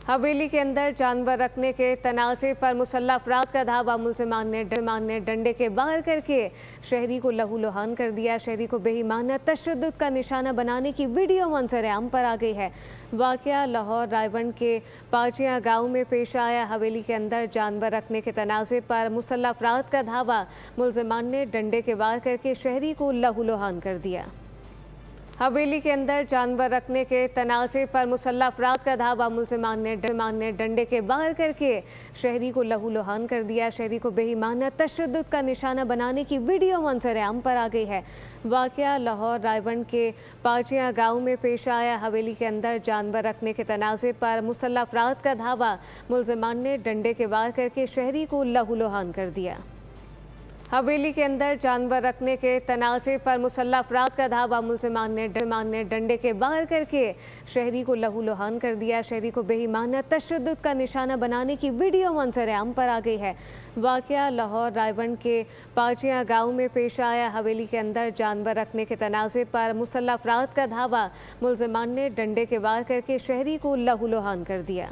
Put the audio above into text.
हवेली के अंदर जानवर रखने के तनाज़े पर मुसल्लह अफराद का धावा। मुल्ज़िमान ने डंडे के वार करके शहरी को लहूलुहान कर दिया। शहरी को बेईमाना तशद्दुद का निशाना बनाने की वीडियो मंजर आम पर आ गई है। वाक़या लाहौर रायवंड के पाचिया गाँव में पेश आया। हवेली के अंदर जानवर रखने के तनाज़े पर मुसल्लह अफराद का धावा। मुल्ज़िमान ने डंडे के वार करके शहरी को लहूलुहान कर दिया। हवेली के अंदर जानवर रखने के तनाज़े पर मुसल्लह अफराद का धावा। मुल्ज़िमान ने डंडे के वार करके शहरी को लहूलुहान कर दिया। शहरी को बेईमाना तशद्दुद का निशाना बनाने की वीडियो मंजर आम पर आ गई है। वाक़या लाहौर रायवंड के पाचिया गाँव में पेश आया। हवेली के अंदर जानवर रखने के तनाज़े पर मुसल्लह अफराद का धावा। मुल्ज़िमान ने डंडे के वार करके शहरी को लहूलुहान कर दिया। हवेली के अंदर जानवर रखने के तनाज़े पर मुसल्लह अफराद का धावा। मुल्ज़िमान ने डंडे के वार करके शहरी को लहूलुहान कर दिया। शहरी को बेईमाना तशद्दुद का निशाना बनाने की वीडियो मंजर आम पर आ गई है। वाक़या लाहौर रायवंड के पाचिया गाँव में पेश आया। हवेली के अंदर जानवर रखने के तनाज़े पर मुसल्लह अफराद का धावा। मुल्ज़िमान ने डंडे के वार करके शहरी को लहूलुहान कर दिया।